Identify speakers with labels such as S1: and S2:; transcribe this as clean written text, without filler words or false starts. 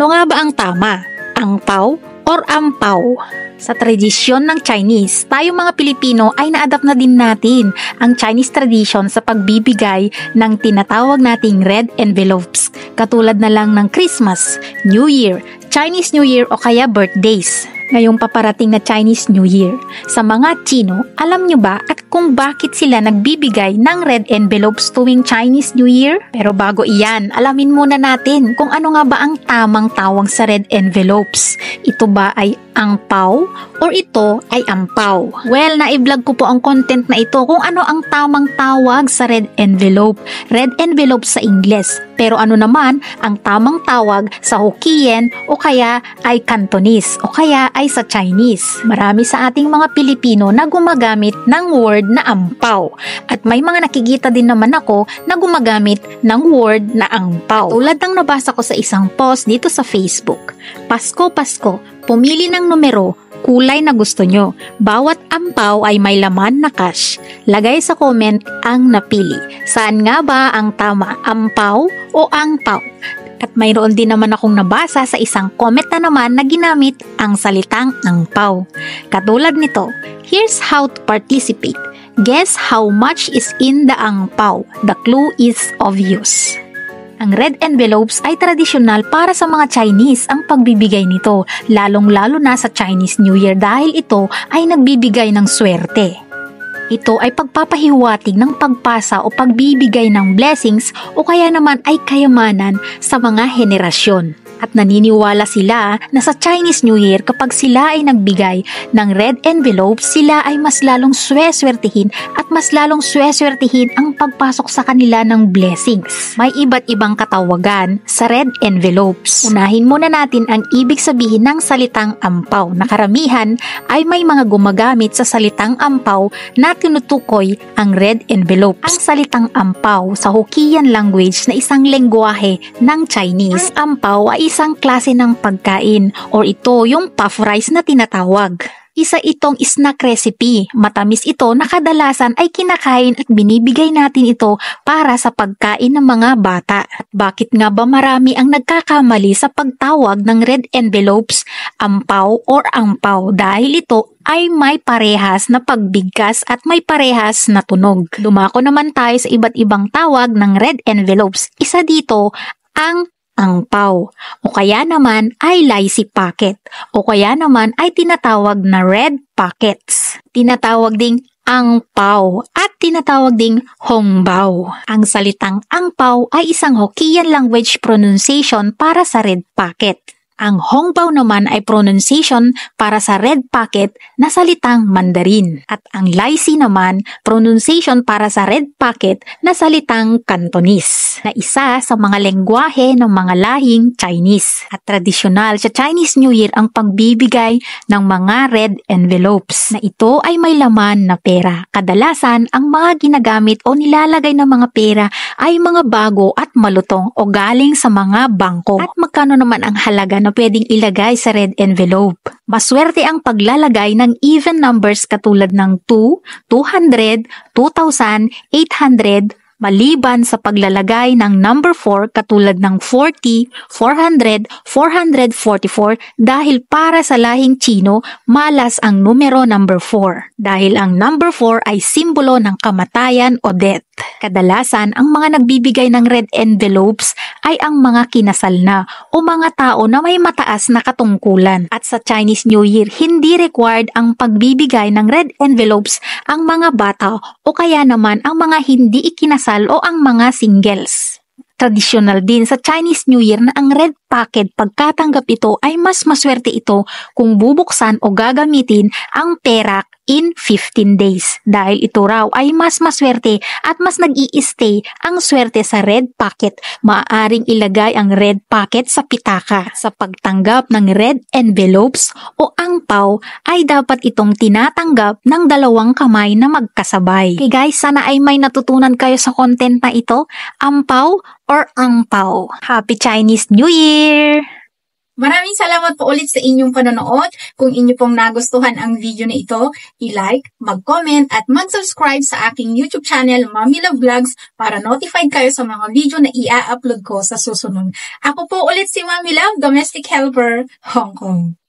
S1: Ano nga ba ang tama? Angpao or ampaw? Sa tradisyon ng Chinese, tayong mga Pilipino ay na-adapt na din natin ang Chinese tradition sa pagbibigay ng tinatawag nating red envelopes. Katulad na lang ng Christmas, New Year, Chinese New Year o kaya birthdays. Ngayong paparating na Chinese New Year. Sa mga Chino, alam nyo ba at kung bakit sila nagbibigay ng red envelopes tuwing Chinese New Year? Pero bago iyan, alamin muna natin kung ano nga ba ang tamang tawag sa red envelopes. Ito ba ay angpao or ito ay ampaw? Well, na-vlog ko po ang content na ito kung ano ang tamang tawag sa red envelope. Red envelope sa Ingles. Pero ano naman ang tamang tawag sa Hokkien o kaya ay Cantonese o kaya ay sa Chinese. Marami sa ating mga Pilipino na gumagamit ng word na ampaw. At may mga nakikita din naman ako na gumagamit ng word na angpaw. Tulad ng nabasa ko sa isang post dito sa Facebook. Pasko, Pasko, pumili ng numero, kulay na gusto nyo. Bawat ampaw ay may laman na cash. Lagay sa comment ang napili. Saan nga ba ang tama? Ampaw o angpaw? At mayroon din naman akong nabasa sa isang comment na naman na ginamit ang salitang angpaw. Katulad nito, here's how to participate. Guess how much is in the angpaw. The clue is obvious. Ang red envelopes ay tradisyonal para sa mga Chinese ang pagbibigay nito, lalong-lalo na sa Chinese New Year dahil ito ay nagbibigay ng swerte. Ito ay pagpapahiwatig ng pagpasa o pagbibigay ng blessings o kaya naman ay kayamanan sa mga henerasyon. At naniniwala sila na sa Chinese New Year kapag sila ay nagbigay ng red envelope, sila ay mas lalong sweswertihin at mas lalong sweswertihin ang pagpasok sa kanila ng blessings. May iba't ibang katawagan sa red envelopes. Unahin muna natin ang ibig sabihin ng salitang ampaw na karamihan ay may mga gumagamit sa salitang ampaw na tinutukoy ang red envelope. Ang salitang ampaw sa Hokkien language na isang lengguwahe ng Chinese, ang ampaw ay isang klase ng pagkain or ito yung puff rice na tinatawag. Isa itong snack recipe. Matamis ito na kadalasan ay kinakain at binibigay natin ito para sa pagkain ng mga bata. At bakit nga ba marami ang nagkakamali sa pagtawag ng red envelopes, ampaw or angpaw? Dahil ito ay may parehas na pagbigkas at may parehas na tunog. Dumako naman tayo sa iba't ibang tawag ng red envelopes. Isa dito ang angpaw, o kaya naman ay lacy packet, o kaya naman ay tinatawag na red packets. Tinatawag ding angpaw at tinatawag ding hongbao. Ang salitang angpaw ay isang Hokkien language pronunciation para sa red packet. Ang hongbao naman ay pronunciation para sa red packet na salitang Mandarin. At ang lacy naman, pronunciation para sa red packet na salitang Cantonese, na isa sa mga lengguwahe ng mga lahing Chinese. At tradisyonal sa Chinese New Year ang pagbibigay ng mga red envelopes, na ito ay may laman na pera. Kadalasan, ang mga ginagamit o nilalagay ng mga pera ay mga bago at malutong o galing sa mga bangko. At magkano naman ang halaga na pwedeng ilagay sa red envelope? Maswerte ang paglalagay ng even numbers katulad ng 2, 200, 2,000, 800, maliban sa paglalagay ng number 4 katulad ng 40, 400, 444 dahil para sa lahing Chino, malas ang numero number 4 dahil ang number 4 ay simbolo ng kamatayan o death. Kadalasan, ang mga nagbibigay ng red envelopes ay ang mga kinasal na o mga tao na may mataas na katungkulan. At sa Chinese New Year, hindi required ang pagbibigay ng red envelopes ang mga bata o kaya naman ang mga hindi ikinasal o ang mga singles. Tradisyonal din sa Chinese New Year na ang red packet pagkatanggap ito ay mas maswerte ito kung bubuksan o gagamitin ang perak in 15 days. Dahil ito raw ay mas maswerte at mas nag-i-stay ang swerte sa red packet. Maaaring ilagay ang red packet sa pitaka. Sa pagtanggap ng red envelopes o angpaw ay dapat itong tinatanggap ng dalawang kamay na magkasabay. Okay guys, sana ay may natutunan kayo sa content na ito. Ampaw or angpaw. Happy Chinese New Year! Maraming salamat po ulit sa inyong panonood. Kung inyo pong nagustuhan ang video na ito, i-like, mag-comment at mag-subscribe sa aking YouTube channel, Mommy Love Vlogs, para notified kayo sa mga video na i-upload ko sa susunod. Ako po ulit si Mommy Love, Domestic Helper, Hong Kong.